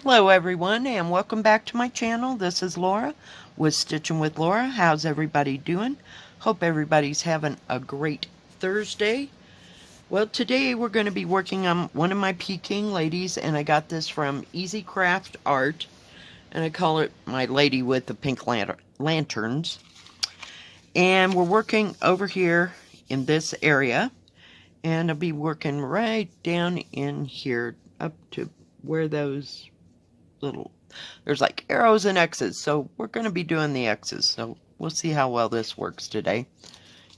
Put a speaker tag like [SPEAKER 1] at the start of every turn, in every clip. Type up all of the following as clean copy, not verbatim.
[SPEAKER 1] Hello everyone and welcome back to my channel. This is Laura with Stitchin with Laura. How's everybody doing? Hope everybody's having a great Thursday. Well, today we're going to be working on one of my Peking ladies, and I got this from Easy Craft Art, and I call it my lady with the pink lanterns. And we're working over here in this area, and I'll be working right down in here up to where those there's like arrows and X's, so we're going to be doing the X's, so we'll see how well this works today.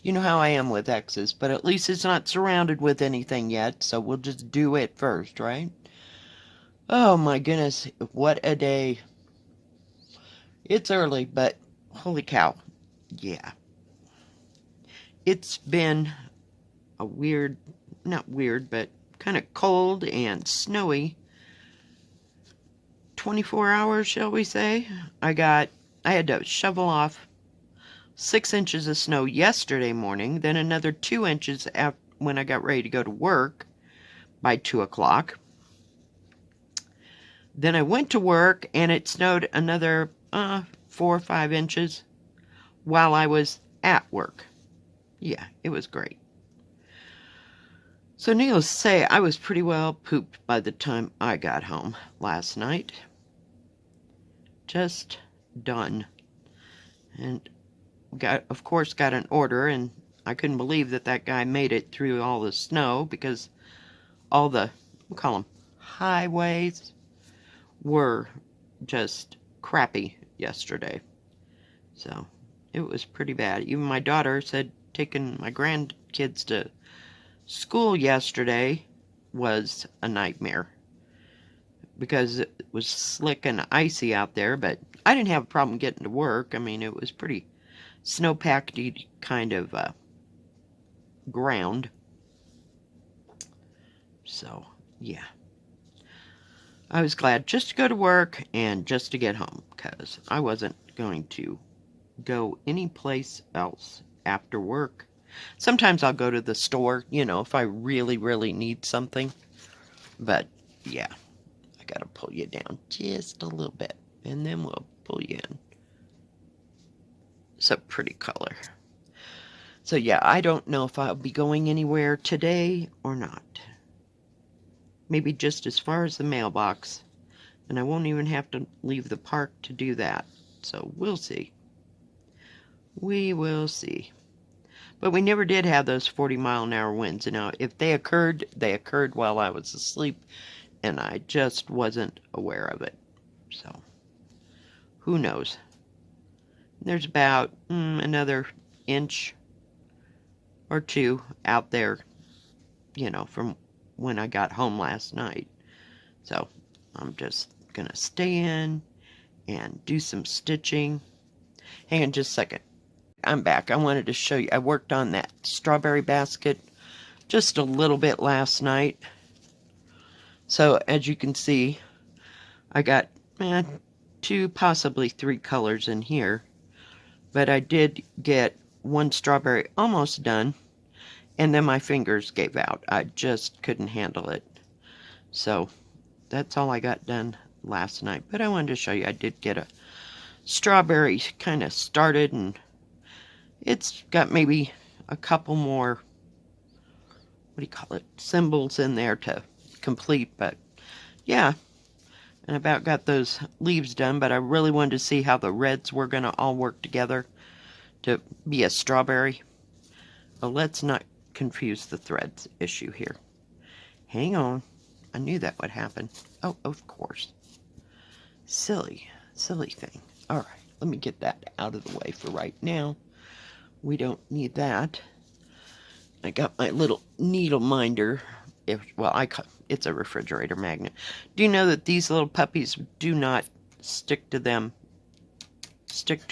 [SPEAKER 1] You know how I am with X's, but at least it's not surrounded with anything yet, so we'll just do it first, right? Oh my goodness, what a day. It's early, but holy cow, yeah. It's been a weird, not weird, but kind of cold and snowy 24 hours, shall we say. I had to shovel off 6 inches of snow yesterday morning, then another 2 inches when I got ready to go to work by 2 o'clock. Then I went to work and it snowed another 4 or 5 inches while I was at work. Yeah, it was great. So needless to say, I was pretty well pooped by the time I got home last night. Just done. And of course got an order, and I couldn't believe that guy made it through all the snow, because all the, we'll call them highways, were just crappy yesterday. So it was pretty bad. Even my daughter said taking my grandkids to school yesterday was a nightmare, because it was slick and icy out there, but I didn't have a problem getting to work. I mean, it was pretty snowpacked kind of ground. So, yeah. I was glad just to go to work and just to get home, because I wasn't going to go anyplace else after work. Sometimes I'll go to the store, you know, if I really, really need something. But, yeah. Got to pull you down just a little bit, and then we'll pull you in. It's a pretty color. So yeah, I don't know if I'll be going anywhere today or not. Maybe just as far as the mailbox, and I won't even have to leave the park to do that. So we'll see. We will see. But we never did have those 40-mile-an-hour winds. You know, if they occurred while I was asleep, and I just wasn't aware of it. So, who knows? There's about another inch or two out there, you know, from when I got home last night. So, I'm just going to stay in and do some stitching. Hang on just a second. I'm back. I wanted to show you. I worked on that strawberry basket just a little bit last night. So, as you can see, I got 2, possibly 3 colors in here. But I did get one strawberry almost done, and then my fingers gave out. I just couldn't handle it. So, that's all I got done last night. But I wanted to show you, I did get a strawberry kind of started, and it's got maybe a couple more, what do you call it, symbols in there to complete. But yeah, and about got those leaves done, but I really wanted to see how the reds were going to all work together to be a strawberry. But let's not confuse the threads issue here. Hang on. I knew that would happen. Oh, of course. Silly thing. All right, let me get that out of the way for right now. We don't need that. I got my little needle minder. It's a refrigerator magnet. Do you know that these little puppies do not stick to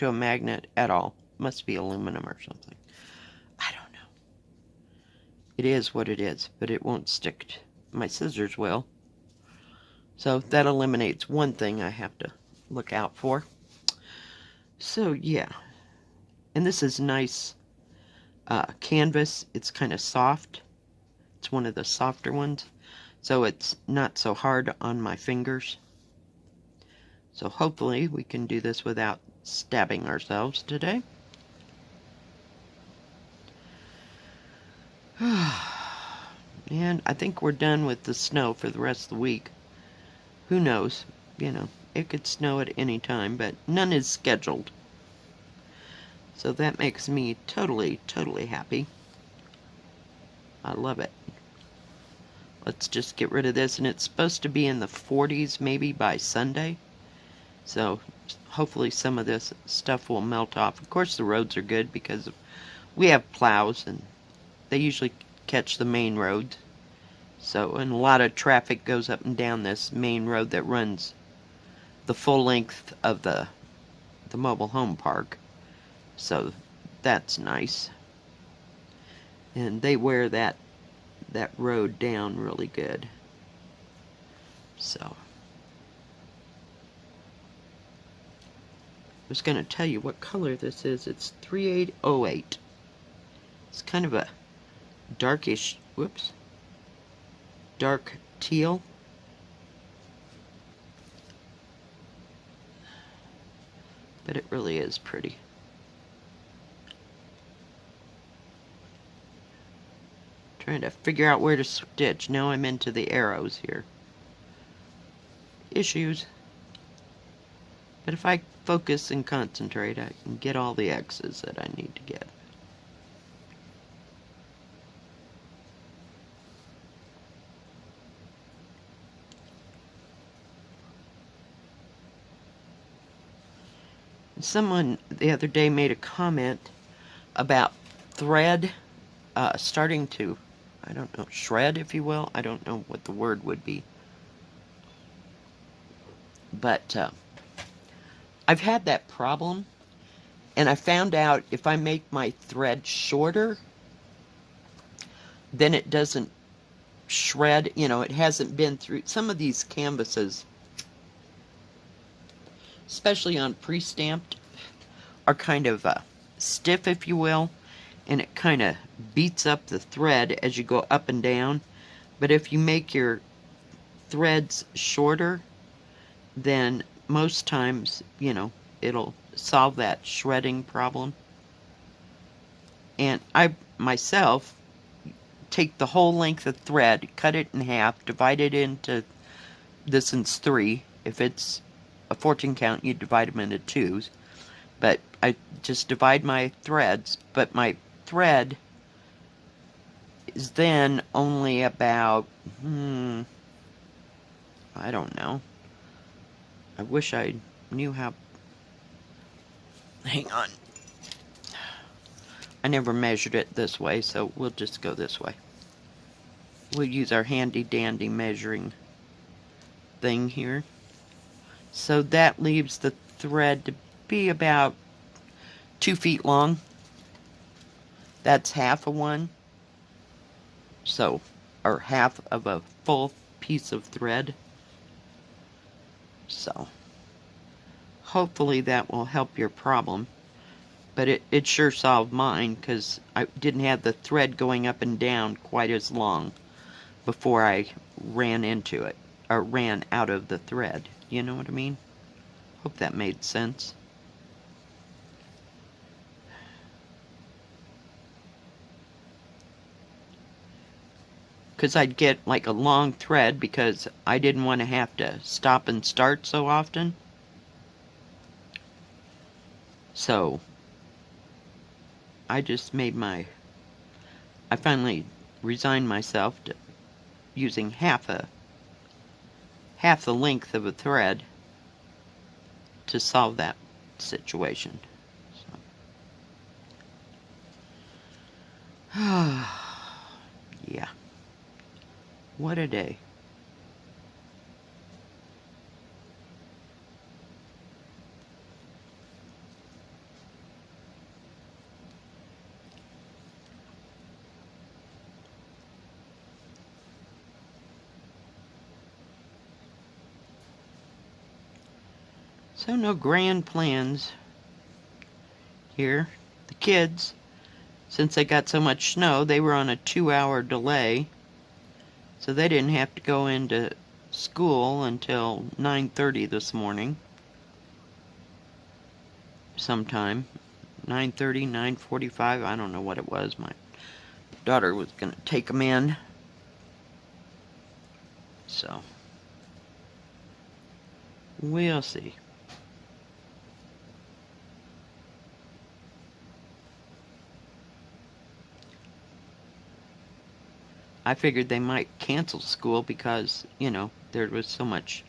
[SPEAKER 1] a magnet at all? Must be aluminum or something. I don't know. It is what it is, but it won't stick. My scissors will. So that eliminates one thing I have to look out for. So yeah. And this is nice canvas. It's kind of soft. It's one of the softer ones, so it's not so hard on my fingers. So hopefully we can do this without stabbing ourselves today. And I think we're done with the snow for the rest of the week. Who knows? You know, it could snow at any time, but none is scheduled. So that makes me totally, totally happy. I love it. Let's just get rid of this, and it's supposed to be in the 40s maybe by Sunday. So hopefully some of this stuff will melt off. Of course the roads are good because we have plows, and they usually catch the main roads. So, and a lot of traffic goes up and down this main road that runs the full length of the mobile home park. So that's nice. And they wear that road down really good. So I was going to tell you what color this is. It's 3808. It's kind of a darkish, dark teal. But it really is pretty. Trying to figure out where to stitch. Now I'm into the arrows here. Issues. But if I focus and concentrate, I can get all the X's that I need to get. Someone the other day made a comment about thread starting to, I don't know, shred, if you will. I don't know what the word would be. But I've had that problem, and I found out if I make my thread shorter, then it doesn't shred. You know, it hasn't been through some of these canvases, especially on pre-stamped, are kind of stiff, if you will, and it kind of beats up the thread as you go up and down. But if you make your threads shorter, then most times, you know, it'll solve that shredding problem. And I myself take the whole length of thread, cut it in half, divide it into, this is 3. If it's a 14 count, you divide them into 2s. But I just divide my threads, but my thread is then only about, I don't know. I wish I knew how. Hang on. I never measured it this way, so we'll just go this way. We'll use our handy dandy measuring thing here. So that leaves the thread to be about 2 feet long. That's half of one. So, or half of a full piece of thread. So, hopefully that will help your problem. But it sure solved mine, because I didn't have the thread going up and down quite as long before I ran into it, or ran out of the thread. You know what I mean? Hope that made sense. Because I'd get like a long thread because I didn't want to have to stop and start so often. So I just made I finally resigned myself to using half the length of a thread to solve that situation. So. Yeah. What a day. So no grand plans here. The kids, since they got so much snow, they were on a 2-hour delay. So they didn't have to go into school until 9:30 this morning. sometime. 9:30, 9:45, I don't know what it was. My daughter was going to take them in. So, we'll see. I figured they might cancel school because, there was so much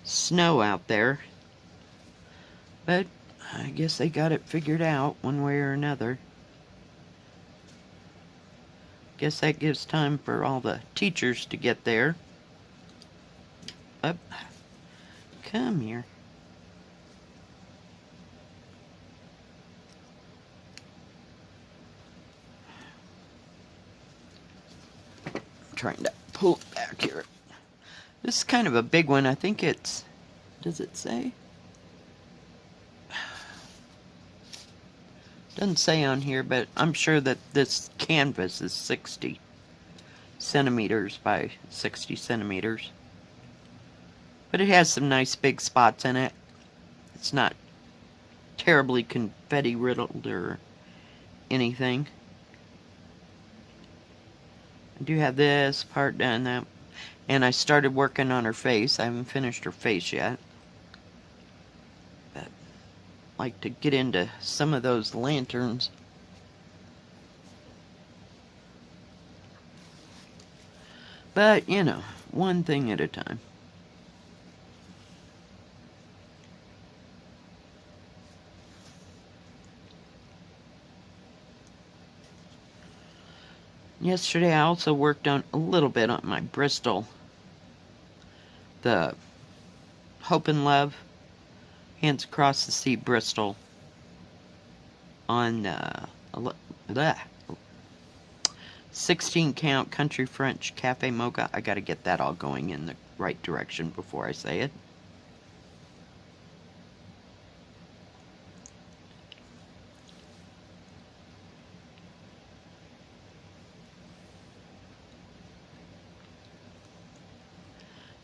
[SPEAKER 1] snow out there. But I guess they got it figured out one way or another. Guess that gives time for all the teachers to get there. Up. Come here. I'm trying to pull it back here. This is kind of a big one. I think it's... Does it say? Doesn't say on here, but I'm sure that this canvas is 60 centimeters by 60 centimeters. But it has some nice big spots in it. It's not terribly confetti riddled or anything. I do have this part done, that, and I started working on her face. I haven't finished her face yet. But I'd like to get into some of those lanterns. But, one thing at a time. Yesterday I also worked on a little bit on my Bristol. The Hope and Love, Hands Across the Sea Bristol on 16 count Country French Cafe Mocha. I gotta get that all going in the right direction before I say it.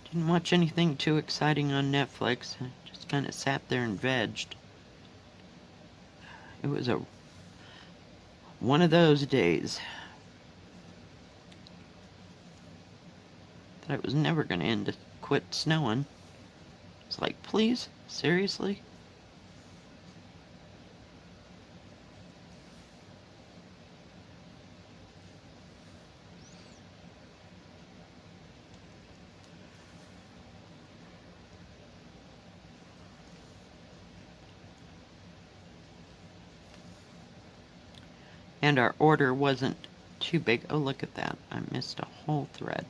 [SPEAKER 1] Didn't watch anything too exciting on Netflix. I just kind of sat there and vegged. It was one of those days that it was never going to end to quit snowing. It's like, please? Seriously? And our order wasn't too big. Oh, look at that. I missed a whole thread.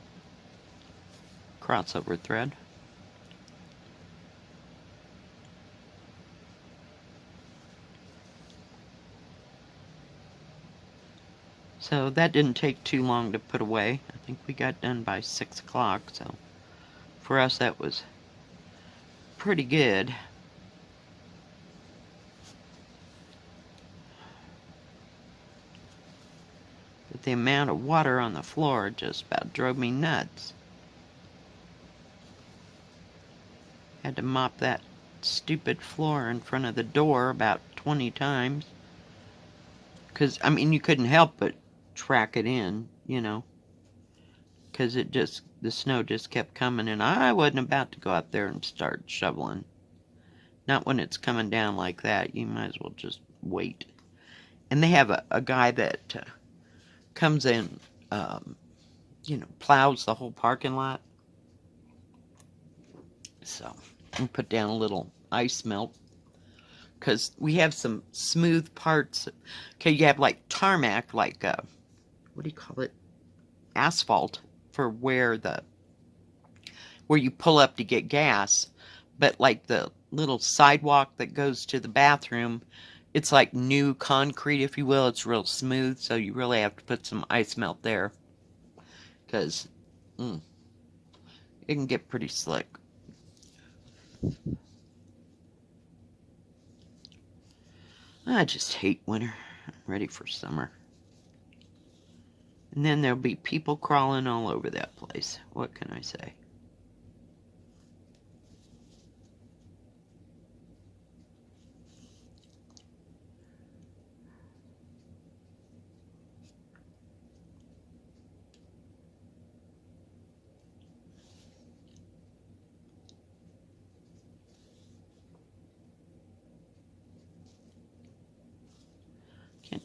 [SPEAKER 1] Crossover thread. So that didn't take too long to put away. I think we got done by 6 o'clock, so for us that was pretty good. But the amount of water on the floor just about drove me nuts. Had to mop that stupid floor in front of the door about 20 times. Because, you couldn't help but track it in, Because the snow just kept coming, and I wasn't about to go out there and start shoveling. Not when it's coming down like that. You might as well just wait. And they have a guy that comes in, plows the whole parking lot. So, we put down a little ice melt. Because we have some smooth parts. Okay, you have like tarmac, like, what do you call it? Asphalt for where you pull up to get gas. But like the little sidewalk that goes to the bathroom, it's like new concrete, if you will. It's real smooth, so you really have to put some ice melt there. Because it can get pretty slick. I just hate winter. I'm ready for summer. And then there'll be people crawling all over that place. What can I say?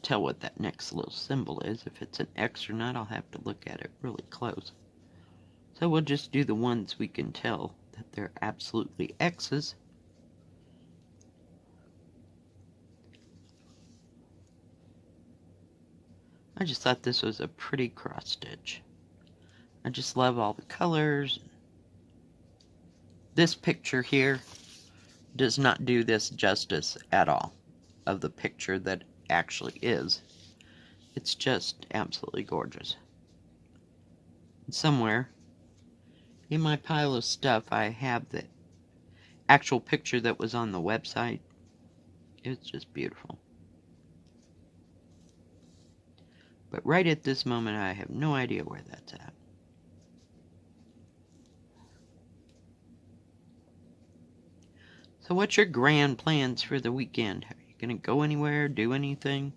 [SPEAKER 1] can't tell what that next little symbol is. If it's an X or not, I'll have to look at it really close. So we'll just do the ones we can tell that they're absolutely X's. I just thought this was a pretty cross stitch. I just love all the colors. This picture here does not do this justice at all of the picture that actually is. It's just absolutely gorgeous. Somewhere in my pile of stuff I have the actual picture that was on the website. It's just beautiful. But right at this moment I have no idea where that's at. So what's your grand plans for the weekend? Are you going to go anywhere, do anything?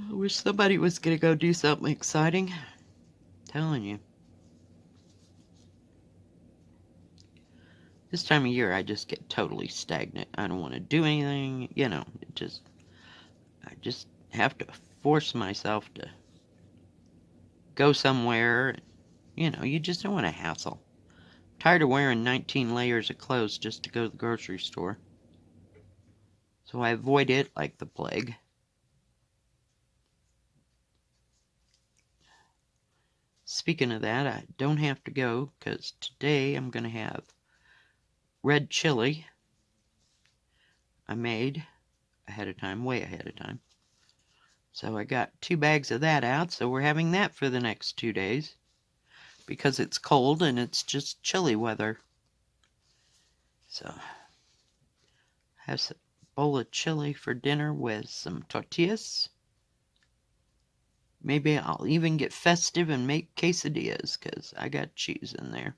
[SPEAKER 1] I wish somebody was going to go do something exciting. I'm telling you. This time of year I just get totally stagnant. I don't want to do anything, you know, I just have to force myself to go somewhere. You know, you just don't want to hassle. I'm tired of wearing 19 layers of clothes just to go to the grocery store. So I avoid it like the plague. Speaking of that, I don't have to go because today I'm going to have red chili I made ahead of time, way ahead of time. So I got 2 bags of that out, so we're having that for the next 2 days. Because it's cold and it's just chilly weather. So, have a bowl of chili for dinner with some tortillas. Maybe I'll even get festive and make quesadillas, because I got cheese in there.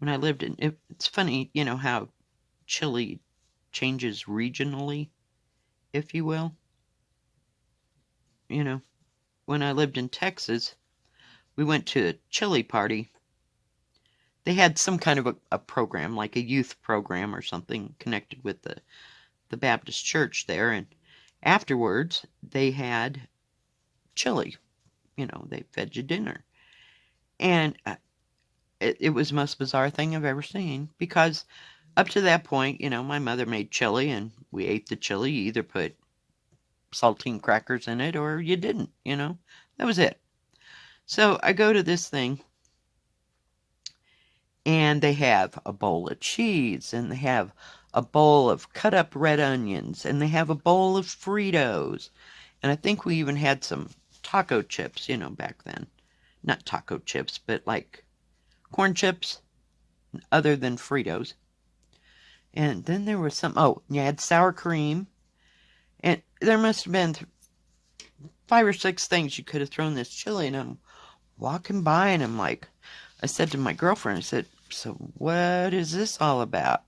[SPEAKER 1] When I lived in, it's funny, you know, how chili changes regionally, if you will. You know, when I lived in Texas, we went to a chili party. They had some kind of a program, like a youth program or something, connected with the Baptist church there, and afterwards they had chili. You know, they fed you dinner. And it was the most bizarre thing I've ever seen, because up to that point, you know, my mother made chili and we ate the chili. You either put saltine crackers in it or you didn't, you know. That was it. So I go to this thing and they have a bowl of cheese and they have a bowl of cut up red onions and they have a bowl of Fritos. And I think we even had some taco chips, you know, back then. Not taco chips, but like corn chips other than Fritos. And then there was some, oh, you had sour cream. And there must have been 5 or 6 things you could have thrown this chili. And I'm walking by and I'm like, I said to my girlfriend, I said, so what is this all about?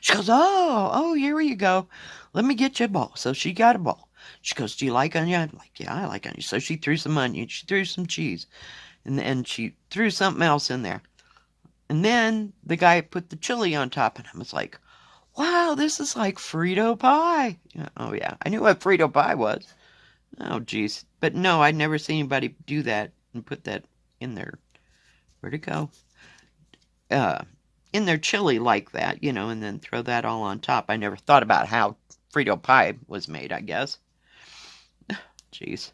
[SPEAKER 1] She goes, oh, here you go. Let me get you a bowl. So she got a bowl. She goes, do you like onion? I'm like, yeah, I like onion. So she threw some onion. She threw some cheese. And then she threw something else in there. And then the guy put the chili on top. And I was like, wow, this is like Frito pie. Oh, yeah. I knew what Frito pie was. Oh, geez. But no, I'd never seen anybody do that and put that in there. Where'd it go? In their chili like that, you know, and then throw that all on top. I never thought about how Frito pie was made, I guess. Jeez.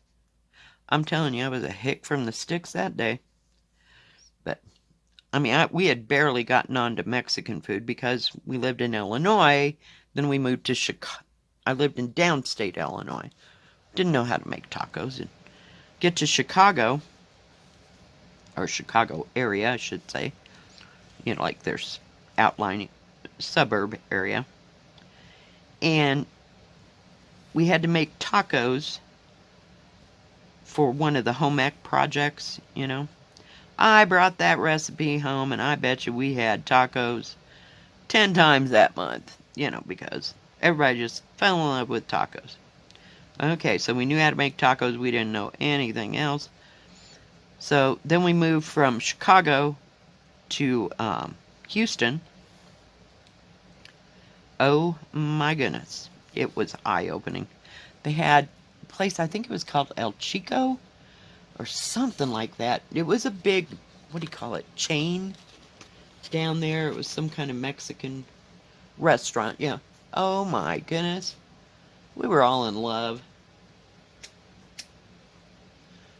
[SPEAKER 1] I'm telling you, I was a hick from the sticks that day. But, I mean, we had barely gotten on to Mexican food because we lived in Illinois. Then we moved to Chicago. I lived in downstate Illinois. Didn't know how to make tacos. And get to Chicago, or Chicago area, I should say. You know, like there's outlying suburb area. And we had to make tacos for one of the home ec projects, you know. I brought that recipe home and I bet you we had tacos 10 times that month, you know, because everybody just fell in love with tacos. Okay, so we knew how to make tacos. We didn't know anything else. So then we moved from Chicago to Houston, oh my goodness, it was eye-opening. They had a place, I think it was called El Chico or something like that. It was a big, what do you call it, chain down there. It was some kind of Mexican restaurant, yeah. Oh my goodness. We were all in love.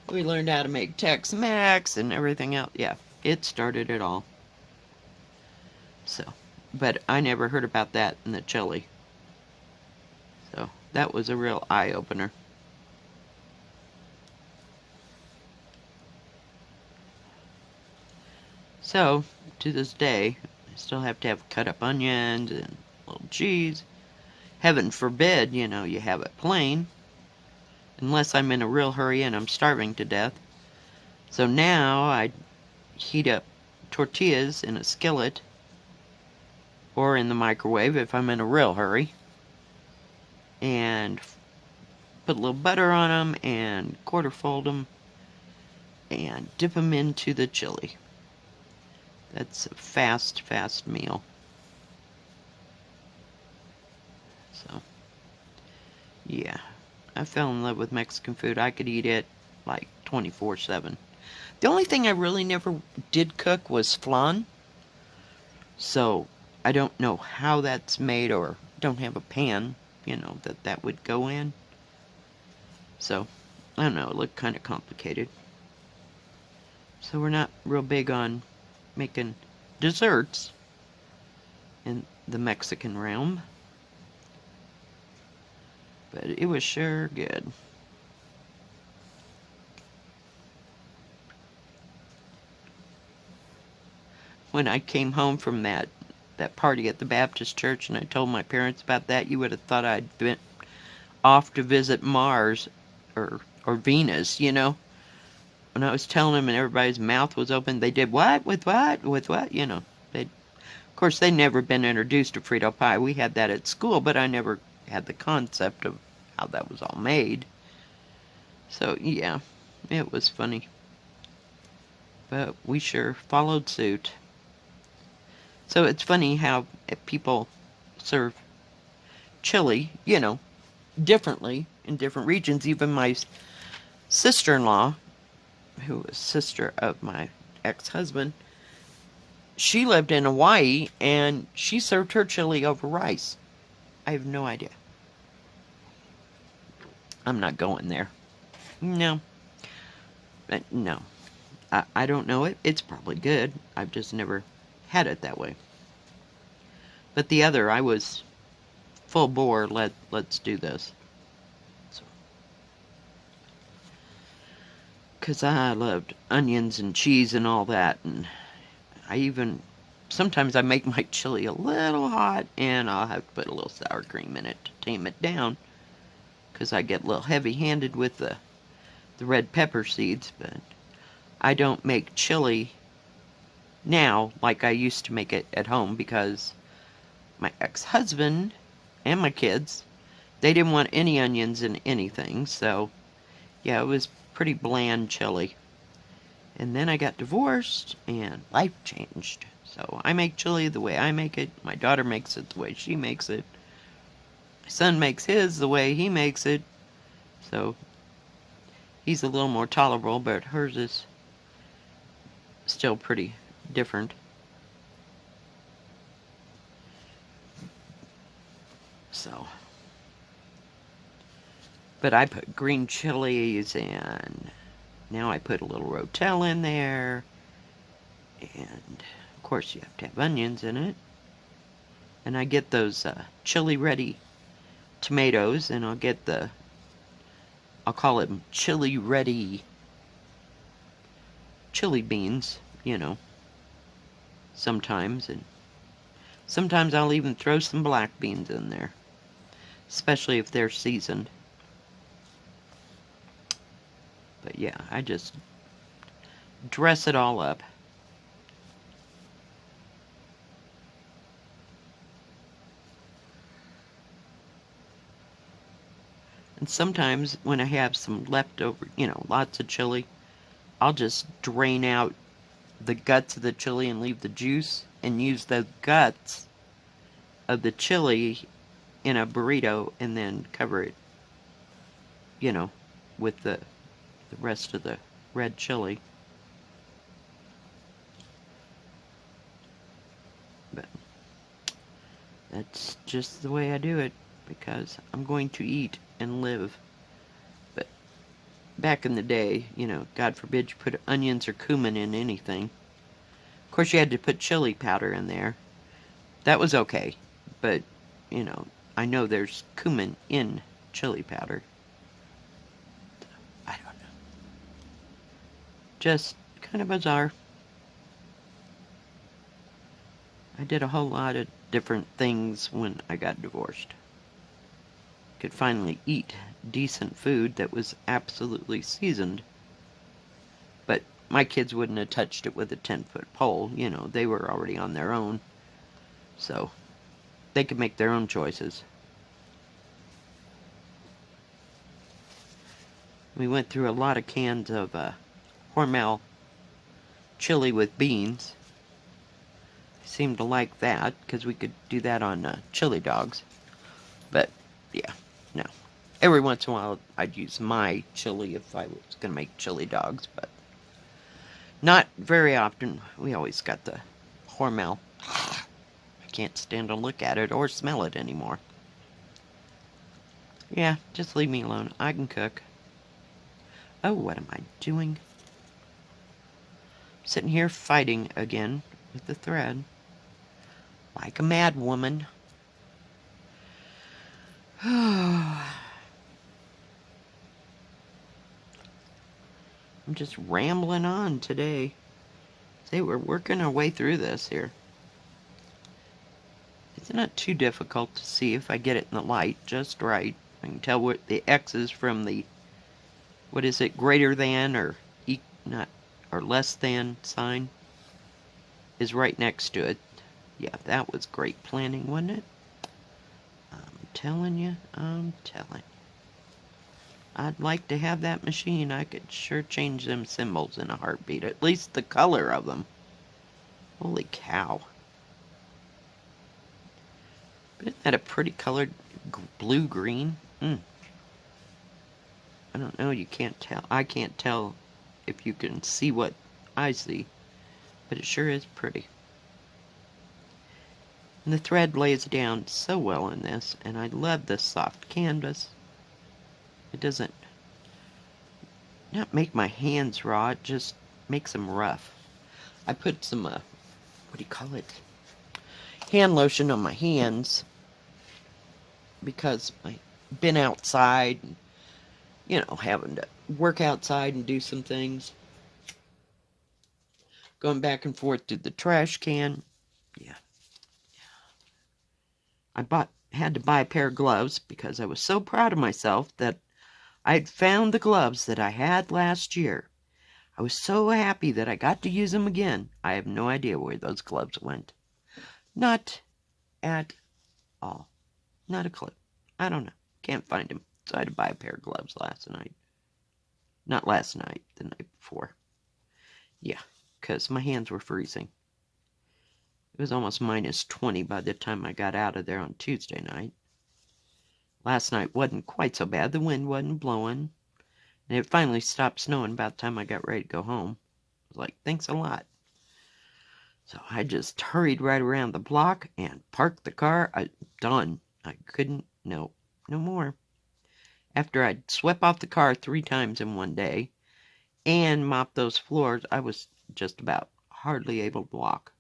[SPEAKER 1] We learned how to make Tex-Mex and everything else. Yeah, it started it all. So, but I never heard about that in the chili. So, that was a real eye-opener. So, to this day, I still have to have cut up onions and little cheese. Heaven forbid, you know, you have it plain. Unless I'm in a real hurry and I'm starving to death. So now I heat up tortillas in a skillet or in the microwave if I'm in a real hurry. And put a little butter on them and quarter fold them and dip them into the chili. That's a fast, fast meal. So, yeah. I fell in love with Mexican food. I could eat it like 24/7. The only thing I really never did cook was flan. So, I don't know how that's made or don't have a pan, you know, that would go in. So, I don't know. It looked kind of complicated. So, we're not real big on making desserts in the Mexican realm. But it was sure good. When I came home from that party at the Baptist church and I told my parents about that, you would have thought I'd been off to visit Mars or Venus, you know. When I was telling them and everybody's mouth was open, they did what? With what? With what? You know. Of course, they'd never been introduced to Frito pie. We had that at school, but I never had the concept of how that was all made. So, yeah, it was funny. But we sure followed suit. So it's funny how people serve chili, you know, differently in different regions. Even my sister-in-law, who was sister of my ex-husband, she lived in Hawaii and she served her chili over rice. I have no idea. I'm not going there. No. No. I don't know it. It's probably good. I've just never had it that way. But the other, I was full bore. Let's do this. So, 'cause I loved onions and cheese and all that, and sometimes I make my chili a little hot, and I'll have to put a little sour cream in it to tame it down, 'cause I get a little heavy-handed with the red pepper seeds. But I don't make chili now like I used to make it at home, because my ex-husband and my kids, they didn't want any onions in anything, so yeah, it was pretty bland chili. And then I got divorced and life changed. So I make chili the way I make it. My daughter makes it the way she makes it. My son makes his the way he makes it. So he's a little more tolerable, but hers is still pretty different. So, but I put green chilies, and now I put a little Rotel in there. And of course you have to have onions in it. And I get those chili ready tomatoes, and I'll call it chili ready chili beans, you know, sometimes. And sometimes I'll even throw some black beans in there, especially if they're seasoned. But yeah, I just dress it all up. And sometimes when I have some leftover, you know, lots of chili, I'll just drain out the guts of the chili and leave the juice, and use the guts of the chili in a burrito and then cover it, you know, with the rest of the red chili. But that's just the way I do it, because I'm going to eat and live. But back in the day, God forbid you put onions or cumin in anything. Of course, you had to put chili powder in there. That was okay. But, I know there's cumin in chili powder. I don't know. Just kind of bizarre. I did a whole lot of different things when I got divorced. Could finally eat decent food that was absolutely seasoned. But my kids wouldn't have touched it with a 10-foot pole. They were already on their own. So they could make their own choices. We went through a lot of cans of Hormel chili with beans. They seemed to like that, because we could do that on chili dogs. But, yeah, no. Every once in a while, I'd use my chili if I was going to make chili dogs, but not very often. We always got the Hormel. I can't stand to look at it or smell it anymore. Yeah, just leave me alone. I can cook. Oh, what am I doing? Sitting here fighting again with the thread. Like a mad woman. I'm just rambling on today. See, we're working our way through this here. It's not too difficult to see if I get it in the light just right. I can tell what the X is from the, what is it, greater than or not or less than sign is right next to it. Yeah, that was great planning, wasn't it? I'm telling you. I'd like to have that machine. I could sure change them symbols in a heartbeat. At least the color of them. Holy cow. But isn't that a pretty colored blue-green? I don't know. You can't tell. I can't tell if you can see what I see. But it sure is pretty. And the thread lays down so well in this. And I love this soft canvas. It doesn't not make my hands raw. It just makes them rough. I put some, what do you call it? Hand lotion on my hands. Because I've been outside and, having to work outside and do some things. Going back and forth to the trash can. Yeah. Had to buy a pair of gloves because I was so proud of myself that I had found the gloves that I had last year. I was so happy that I got to use them again. I have no idea where those gloves went. Not at all. Not a clue. I don't know. Can't find them. So I had to buy a pair of gloves last night. Not last night, the night before. Yeah, because my hands were freezing. It was almost minus 20 by the time I got out of there on Tuesday night. Last night wasn't quite so bad. The wind wasn't blowing. And it finally stopped snowing about the time I got ready to go home. I was like, thanks a lot. So I just hurried right around the block and parked the car. Done. I couldn't, no more. After I'd swept off the car 3 times in one day and mopped those floors, I was just about hardly able to walk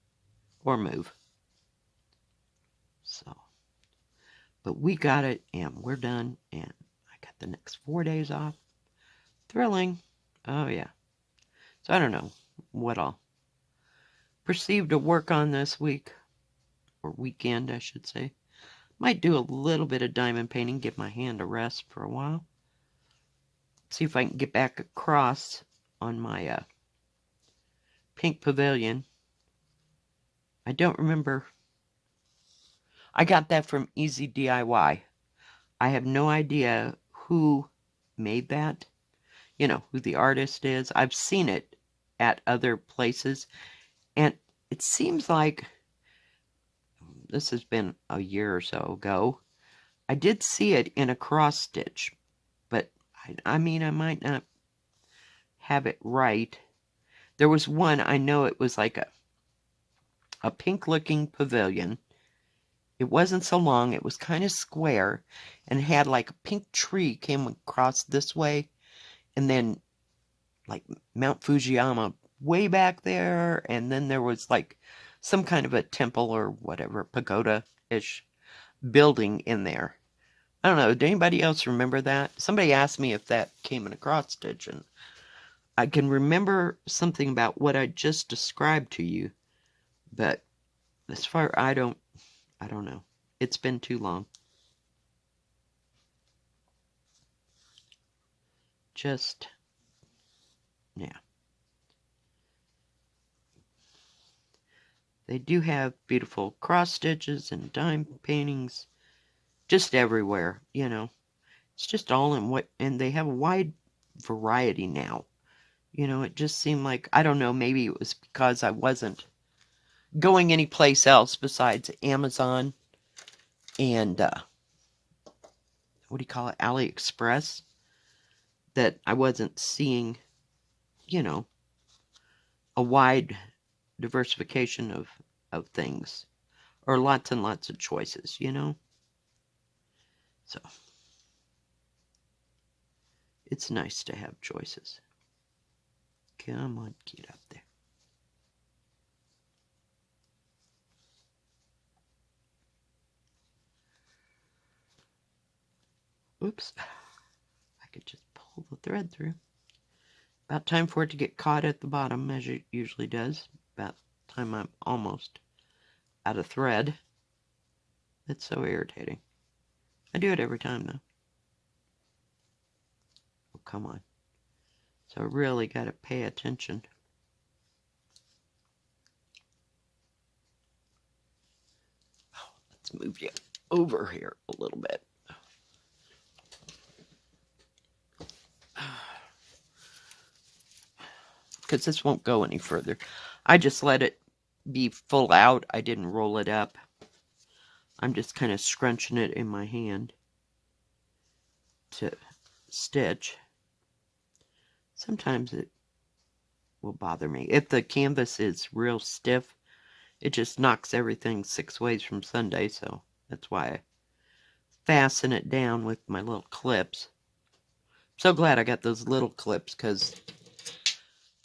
[SPEAKER 1] or move. So, but we got it and we're done and I got the next 4 days off. Thrilling. Oh yeah. So I don't know what I'll proceed to work on this week, or weekend I should say. Might do a little bit of diamond painting, give my hand a rest for a while. See if I can get back across on my pink pavilion. I don't remember. I got that from Easy DIY. I have no idea who made that. Who the artist is. I've seen it at other places. And it seems like this has been a year or so ago. I did see it in a cross stitch, but I mean, I might not have it right. There was one, I know it was like a pink looking pavilion. It wasn't so long, it was kind of square and had like a pink tree came across this way, and then like Mount Fujiyama way back there, and then there was like some kind of a temple or whatever, pagoda-ish building in there. I don't know, did anybody else remember that? Somebody asked me if that came in a cross stitch, and I can remember something about what I just described to you, but as far I don't know. It's been too long. Just, yeah. They do have beautiful cross stitches and dime paintings just everywhere, you know. It's just all in what, and they have a wide variety now. You know, it just seemed like, I don't know, maybe it was because I wasn't going anyplace else besides Amazon and, what do you call it, AliExpress, that I wasn't seeing, you know, a wide diversification of things, or lots and lots of choices, you know? So, it's nice to have choices. Come on, get up there. Oops. I could just pull the thread through. About time for it to get caught at the bottom, as it usually does. About time I'm almost out of thread. It's so irritating. I do it every time, though. Oh, come on. So I really got to pay attention. Oh, let's move you over here a little bit. Because this won't go any further. I just let it be full out. I didn't roll it up. I'm just kind of scrunching it in my hand to stitch. Sometimes it will bother me. If the canvas is real stiff, it just knocks everything 6 ways from Sunday, so that's why I fasten it down with my little clips. I'm so glad I got those little clips, because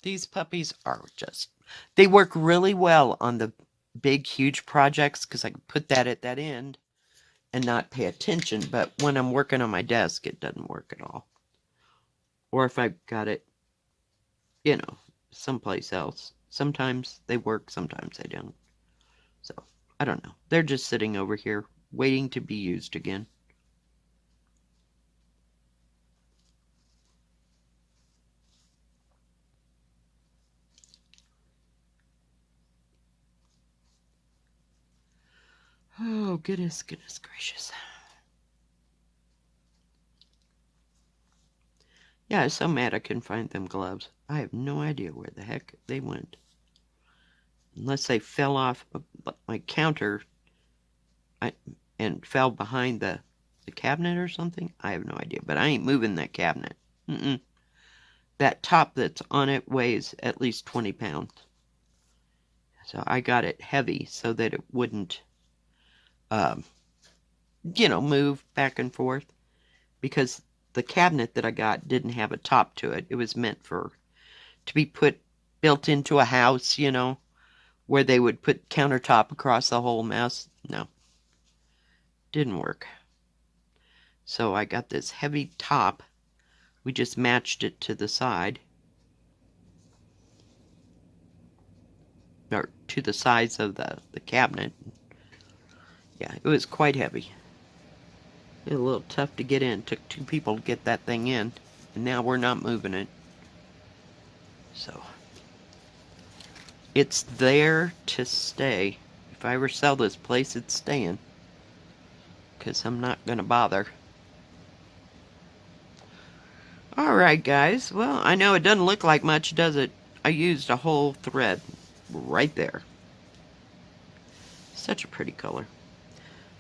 [SPEAKER 1] these puppies are just, they work really well on the big, huge projects, because I can put that at that end and not pay attention, but when I'm working on my desk, it doesn't work at all. Or if I've got it, you know, someplace else. Sometimes they work, sometimes they don't. So, I don't know. They're just sitting over here, waiting to be used again. Oh, goodness gracious. Yeah, I was so mad I couldn't find them gloves. I have no idea where the heck they went. Unless they fell off my counter and fell behind the cabinet or something. I have no idea, but I ain't moving that cabinet. That top that's on it weighs at least 20 pounds. So I got it heavy so that it wouldn't, move back and forth. Because the cabinet that I got didn't have a top to it. It was meant to be built into a house, where they would put countertop across the whole mess. No, didn't work. So I got this heavy top. We just matched it to the side. Or to the size of the cabinet. Yeah, it was quite heavy. It was a little tough to get in. It took 2 people to get that thing in. And now we're not moving it. So, it's there to stay. If I ever sell this place, it's staying. Because I'm not going to bother. Alright, guys. Well, I know it doesn't look like much, does it? I used a whole thread. right there. Such a pretty color.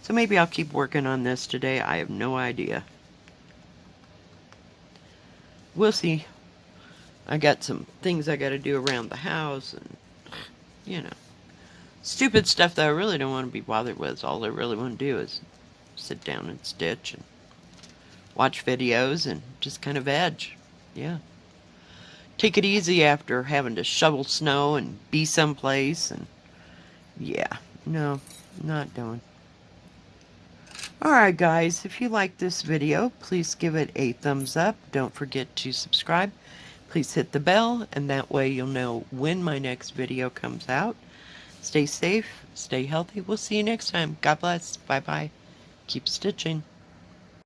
[SPEAKER 1] So maybe I'll keep working on this today. I have no idea. We'll see. I got some things I got to do around the house and, you know, stupid stuff that I really don't want to be bothered with. All I really want to do is sit down and stitch and watch videos and just kind of veg. Yeah. Take it easy after having to shovel snow and be someplace and yeah. No, not doing. Alright guys, if you like this video, please give it a thumbs up. Don't forget to subscribe. Please hit the bell, and that way you'll know when my next video comes out. Stay safe, stay healthy. We'll see you next time. God bless. Bye-bye. Keep stitching.